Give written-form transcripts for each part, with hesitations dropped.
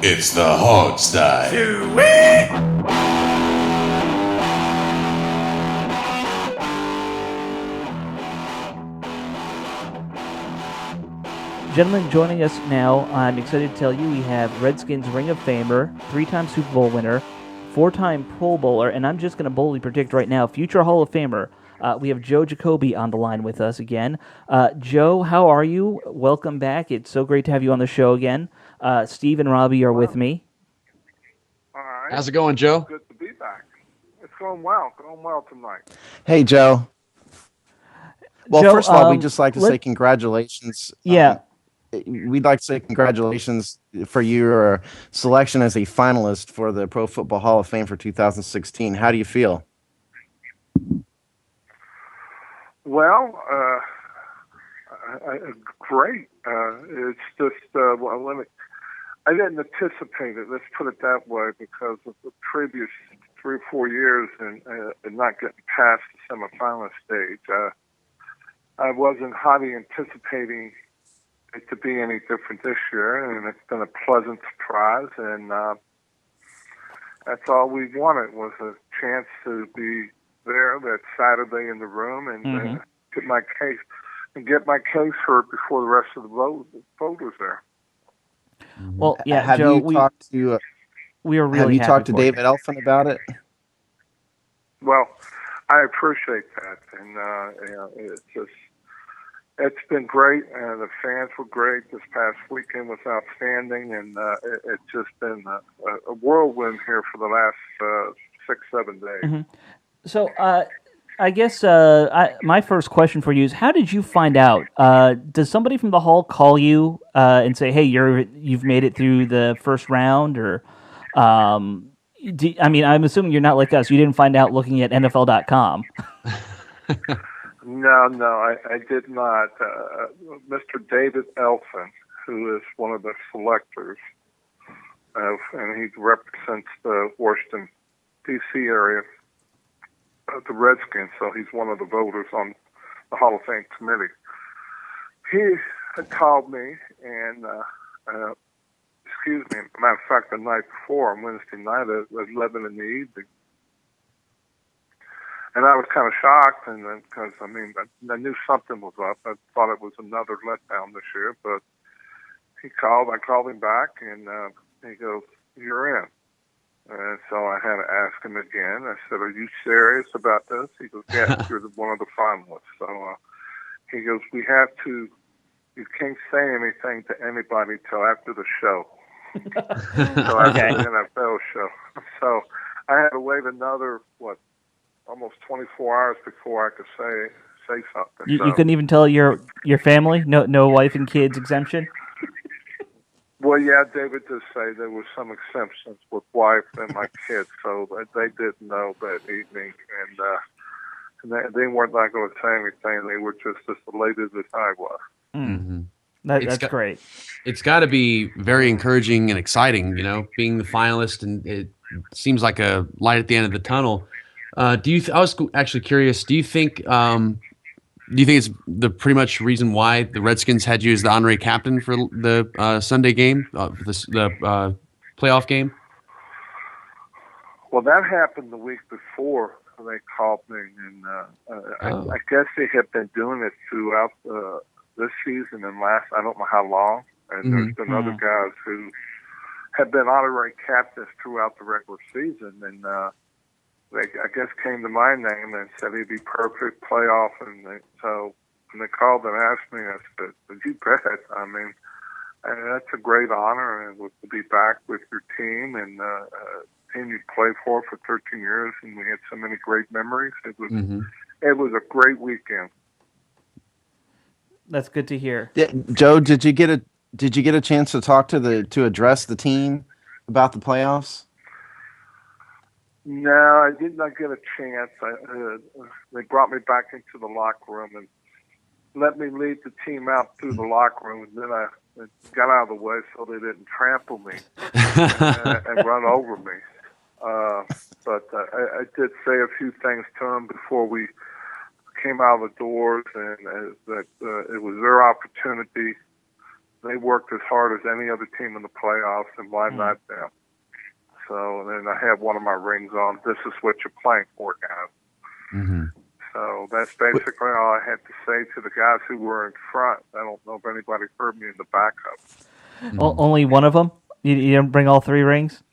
It's the hog style. Gentlemen, joining us now, I'm excited to tell you we have Redskins Ring of Famer, 3-time Super Bowl winner, 4-time Pro Bowler, and I'm just going to boldly predict right now, future Hall of Famer. We have Joe Jacoby on the line with us again. Joe, how are you? Welcome back. It's so great to have you on the show again. Steve and Robbie are with me. All right. How's it going, Joe? Good to be back. It's going well tonight. Hey, Joe. Well, Joe, first of all, we'd just like to say congratulations. Yeah. We'd like to say congratulations for your selection as a finalist for the Pro Football Hall of Fame for 2016. How do you feel? Well, great. It's just, I didn't anticipate it, let's put it that way, because of the previous 3 or 4 years and not getting past the semifinal stage. I wasn't highly anticipating it to be any different this year, and it's been a pleasant surprise, and that's all we wanted was a chance to be there that Saturday in the room and get my case heard before the rest of the voters there. Well, yeah, have Joe, you talked to we are really have you happy talked to for David you. Elfin about it? Well, I appreciate that, and it's been great, and the fans were great. This past weekend was outstanding, and it's just been a whirlwind here for the last 6-7 days. Mm-hmm. So, I guess my first question for you is: how did you find out? Does somebody from the hall call you and say, "Hey, you've made it through the first round"? Or, I'm assuming you're not like us. You didn't find out looking at NFL.com. No, I did not. Mr. David Elfin, who is one of the selectors, and he represents the Washington, D.C. area, the Redskins, so he's one of the voters on the Hall of Fame committee. He had called me, and matter of fact, the night before, on Wednesday night at 11 in the evening. And I was kind of shocked, and because I knew something was up. I thought it was another letdown this year, but he called. I called him back, and he goes, "You're in." And so I had to ask him again. I said, "Are you serious about this?" He goes, "Yes, you're one of the finalists." So he goes, "We have to. You can't say anything to anybody till after the show." So after the NFL show. So I had to wait another almost 24 hours before I could say something. You couldn't even tell your family? No wife and kids exemption? Well, yeah, David did say there were some exemptions with wife and my kids, so they didn't know that evening, and they weren't not going to say anything. They were just as elated as I was. Mm-hmm. That's great. It's got to be very encouraging and exciting, being the finalist, and it seems like a light at the end of the tunnel. I was actually curious. Do you think it's the pretty much reason why the Redskins had you as the honorary captain for the Sunday game, the playoff game? Well, that happened the week before they called me, and I guess they have been doing it throughout this season and last, I don't know how long. And there's been other guys who have been honorary captains throughout the regular season, and they, I guess, came to my name and said he'd be perfect playoff. And so when they called and asked me, I said, "You bet." And that's a great honor, and to be back with your team and team you played for 13 years, and we had so many great memories. It was a great weekend. That's good to hear. Yeah, Joe, did you get a chance to talk to address the team about the playoffs? No, I did not get a chance. They brought me back into the locker room and let me lead the team out through the locker room, and then I got out of the way so they didn't trample me and run over me. But I did say a few things to them before we came out of the doors, and that it was their opportunity they worked as hard as any other team in the playoffs, and why not them? So, and then I have one of my rings on. This is what you're playing for, guys. Mm-hmm. So that's basically all I had to say to the guys who were in front. I don't know if anybody heard me in the backup. Only one of them? You didn't bring all 3 rings?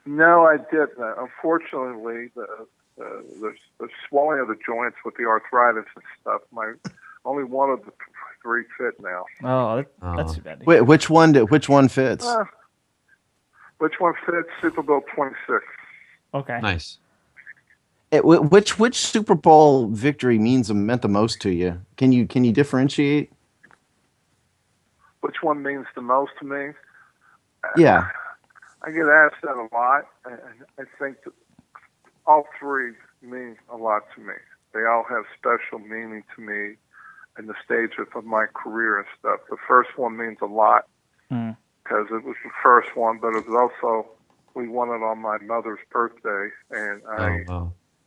No, I didn't. Unfortunately, the swelling of the joints with the arthritis and stuff, only one of the 3 fit now. Oh, that's too bad. Wait, which one fits? Which one fits? Super Bowl 26. Okay. Nice. Which Super Bowl victory meant the most to you? Can you differentiate? Which one means the most to me? Yeah. I get asked that a lot, and I think that all 3 mean a lot to me. They all have special meaning to me in the stages of my career and stuff. The first one means a lot because it was the first one, but it was also, we won it on my mother's birthday, and I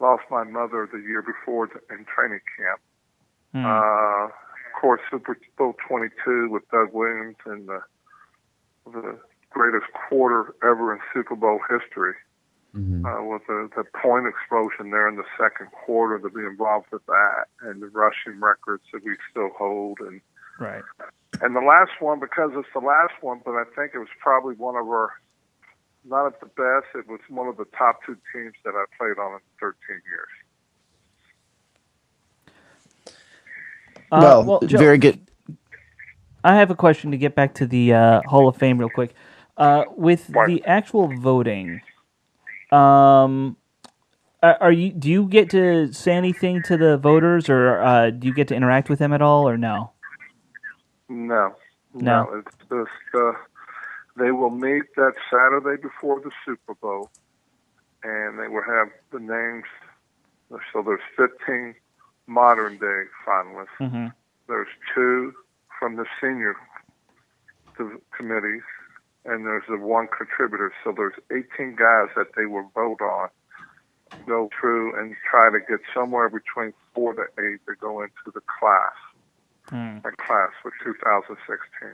lost my mother the year before in training camp. Of course, Super Bowl 22 with Doug Williams and the greatest quarter ever in Super Bowl history. With the point explosion there in the second quarter, to be involved with that, and the rushing records that we still hold, and the last one, because it's the last one, but I think it was probably one of our, not at the best, it was one of the top 2 teams that I played on in 13 years. Well, Joe, very good. I have a question to get back to the Hall of Fame real quick. With the actual voting, do you get to say anything to the voters, or do you get to interact with them at all, or no? No. It's just they will meet that Saturday before the Super Bowl, and they will have the names. So there's 15 modern day finalists. There's 2 from the senior committees, and there's the 1 contributor. So there's 18 guys that they will vote on, go through, and try to get somewhere between 4 to 8 to go into the class. That class for 2016.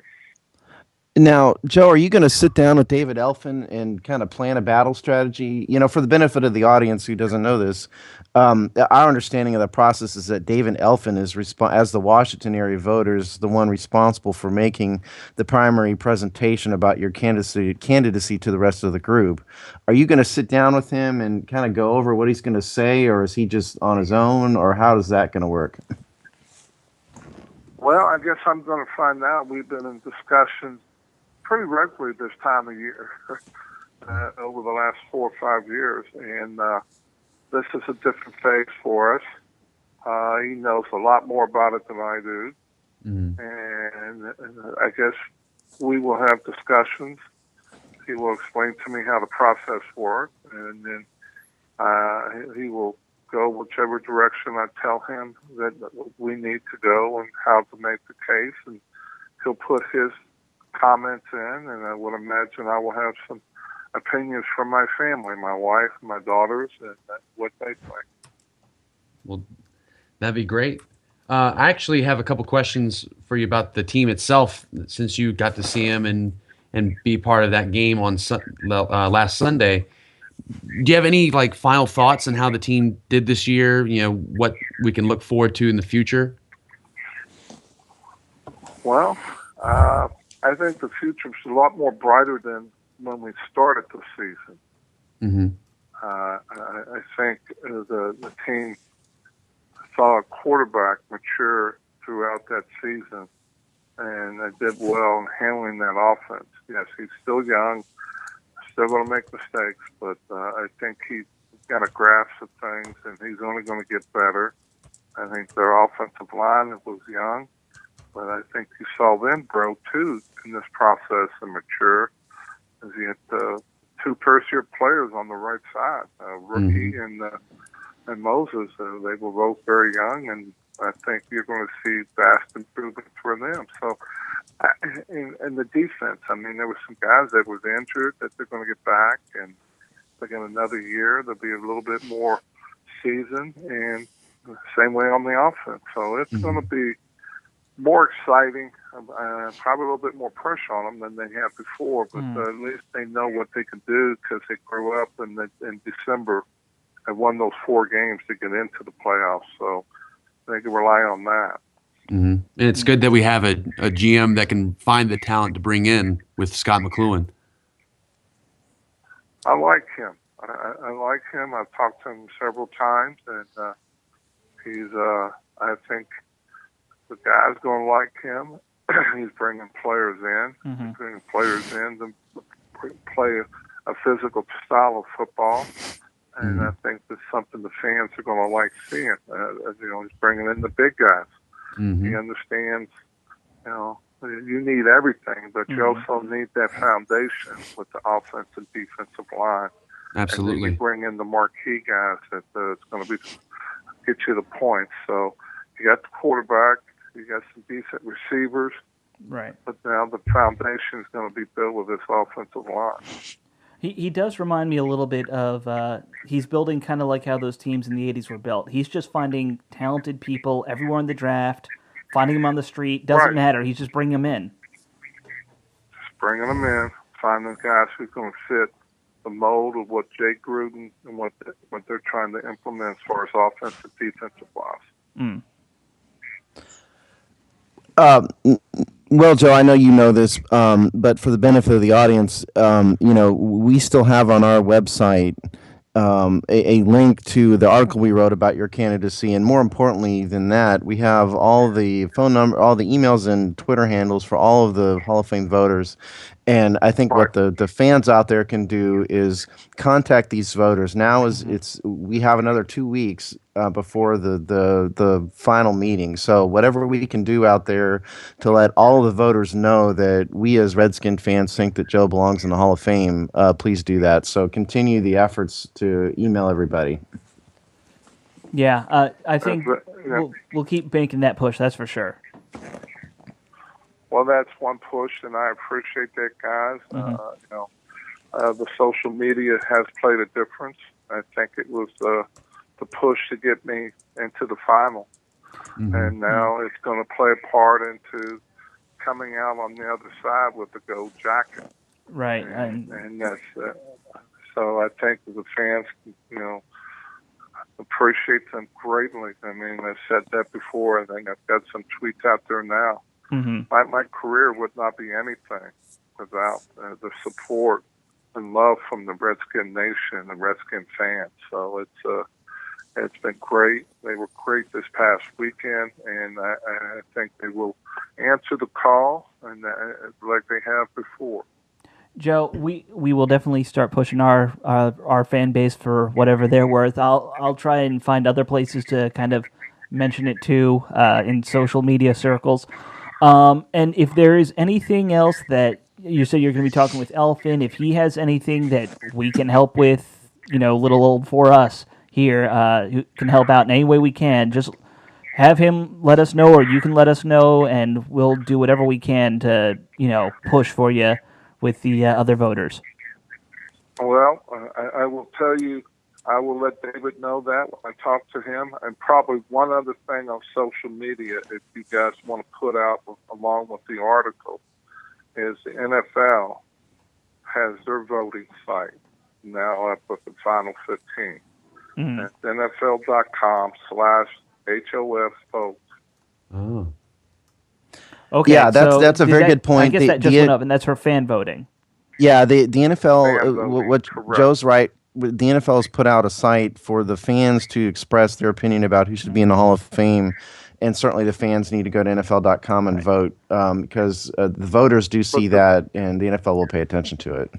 Now, Joe, are you going to sit down with David Elfin and kind of plan a battle strategy? For the benefit of the audience who doesn't know this, our understanding of the process is that David Elfin is, as the Washington area voters, the one responsible for making the primary presentation about your candidacy to the rest of the group. Are you going to sit down with him and kind of go over what he's going to say, or is he just on his own, or how is that going to work? Well, I guess I'm going to find out. We've been in discussions pretty regularly this time of year over the last 4 or 5 years, and this is a different phase for us. He knows a lot more about it than I do, and I guess we will have discussions. He will explain to me how the process works, and then he will go whichever direction I tell him that we need to go and how to make the case, and he'll put his comments in, and I would imagine I will have some opinions from my family, my wife, my daughters, and what they think. Well, that'd be great. I actually have a couple questions for you about the team itself, since you got to see him and be part of that game on last Sunday. Do you have any final thoughts on how the team did this year? What we can look forward to in the future? Well, I think the future is a lot more brighter than when we started the season. I think the team saw a quarterback mature throughout that season, and they did well in handling that offense. Yes, he's still young, still going to make mistakes, but I think he's got a grasp of things, and he's only going to get better. I think their offensive line was young, but I think you saw them grow too in this process and mature. As you had 2 first-year players on the right side, Rookie and Moses. They were both very young, and I think you're going to see vast improvement for them. So, in the defense, I mean, there were some guys that was injured that they're going to get back, and again another year they'll be a little bit more seasoned, and same way on the offense. So it's going to be more exciting, probably a little bit more pressure on them than they have before, but at least they know what they can do because they grew up in December and won those 4 games to get into the playoffs, so they can rely on that. Mm-hmm. And it's good that we have a GM that can find the talent to bring in with Scott McCloughan. I like him. I like him. I've talked to him several times, and he's. I think the guy's going to like him. He's bringing players in. He's bringing players in to play a physical style of football, and I think that's something the fans are going to like seeing. He's bringing in the big guys. He understands. You need everything, but you also need that foundation with the offensive and defensive line. Absolutely. And then you bring in the marquee guys that it's going to get you the points. So you got the quarterback, you got some decent receivers, right? But now the foundation is going to be built with this offensive line. He does remind me a little bit of he's building kind of like how those teams in the 80s were built. He's just finding talented people everywhere in the draft, finding them on the street. Doesn't matter. He's just bringing them in. Just bringing them in, finding guys who's going to fit the mold of what Jay Gruden and what they're trying to implement as far as offensive, defensive wise. Well, Joe, I know you know this, but for the benefit of the audience, we still have on our website a link to the article we wrote about your candidacy, and more importantly than that, we have all the phone number, all the emails and Twitter handles for all of the Hall of Fame voters. And I think what the fans out there can do is contact these voters. Now we have another 2 weeks before the final meeting. So whatever we can do out there to let all the voters know that we as Redskin fans think that Joe belongs in the Hall of Fame, please do that. So continue the efforts to email everybody. Yeah, I think we'll keep making that push. That's for sure. Well, that's one push, and I appreciate that, guys. The social media has played a difference. I think it was the push to get me into the final, and now it's going to play a part into coming out on the other side with the gold jacket. Right, and that's so I think the fans, appreciate them greatly. I mean, I said that before. I think I've got some tweets out there now. My career would not be anything without the support and love from the Redskin Nation and Redskin fans. So it's been great. They were great this past weekend, and I think they will answer the call and like they have before. Joe, we will definitely start pushing our fan base for whatever they're worth. I'll try and find other places to kind of mention it too in social media circles. And if there is anything else that you said you're going to be talking with Elfin, if he has anything that we can help with, little old for us here, who can help out in any way we can, just have him let us know, or you can let us know, and we'll do whatever we can to, push for you with the other voters. Well, I will tell you, I will let David know that when I talk to him. And probably one other thing on social media, if you guys want to put out along with the article, is the NFL has their voting site now up with the Final 15. That's NFL.com/HOF votes. Oh. Okay, yeah, that's a very good point. I guess that just went up, and that's for fan voting. Yeah, the NFL, what correct. Joe's right. The NFL has put out a site for the fans to express their opinion about who should be in the Hall of Fame, and certainly the fans need to go to NFL.com and vote because the voters do see that, and the NFL will pay attention to it.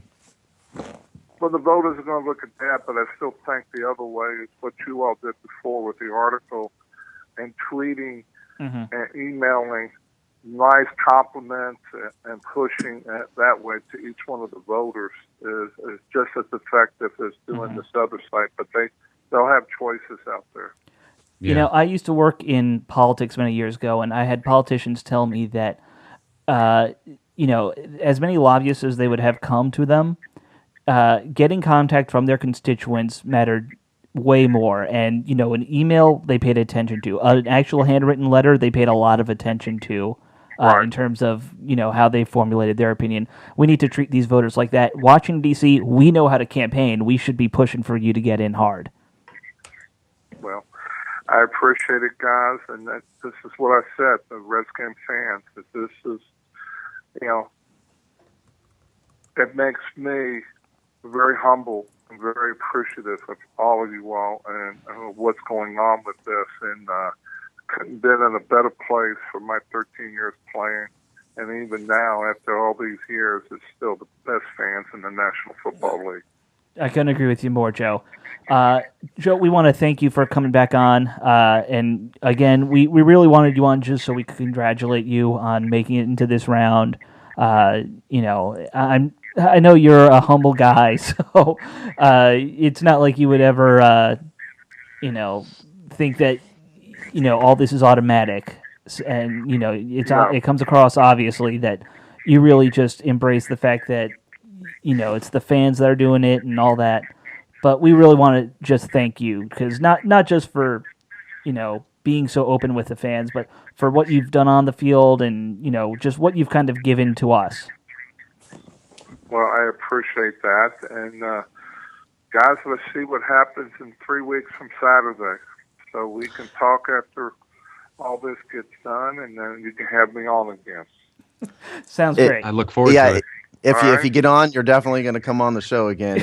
Well, the voters are going to look at that, but I still think the other way is what you all did before with the article and tweeting and emailing nice compliments and pushing that way to each one of the voters is just as effective as doing this other site, but they'll have choices out there. Yeah. I used to work in politics many years ago, and I had politicians tell me that, as many lobbyists as they would have come to them, getting contact from their constituents mattered way more. And, an email they paid attention to. An actual handwritten letter they paid a lot of attention to Right. in terms of, how they formulated their opinion. We need to treat these voters like that. Washington, D.C., we know how to campaign. We should be pushing for you to get in hard. Well, I appreciate it, guys, and this is what I said, the Redskin fans, that this is, it makes me very humble and very appreciative of all of you all and what's going on with this. And couldn't been in a better place for my 13 years playing. And even now, after all these years, it's still the best fans in the National Football League. I couldn't agree with you more, Joe. Joe, we want to thank you for coming back on. And again, we really wanted you on just so we could congratulate you on making it into this round. I know you're a humble guy, so it's not like you would ever, think that, all this is automatic. And, it comes across obviously that you really just embrace the fact that, it's the fans that are doing it and all that. But we really want to just thank you because not just for, being so open with the fans, but for what you've done on the field and, just what you've kind of given to us. Well, I appreciate that. And, guys, let's see what happens in 3 weeks from Saturday. So we can talk after all this gets done, and then you can have me on again. Sounds great. I look forward to it. If you get on, you're definitely going to come on the show again.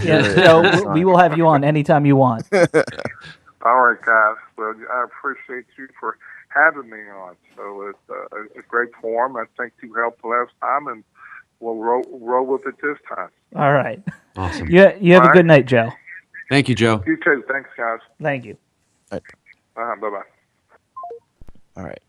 So we will have you on anytime you want. All right, guys. Well, I appreciate you for having me on. So it's a great forum. I think you helped last time, and we'll roll with it this time. All right. Awesome. You have a good night, Joe. Thank you, Joe. You too. Thanks, guys. Thank you. Bye-bye. All right.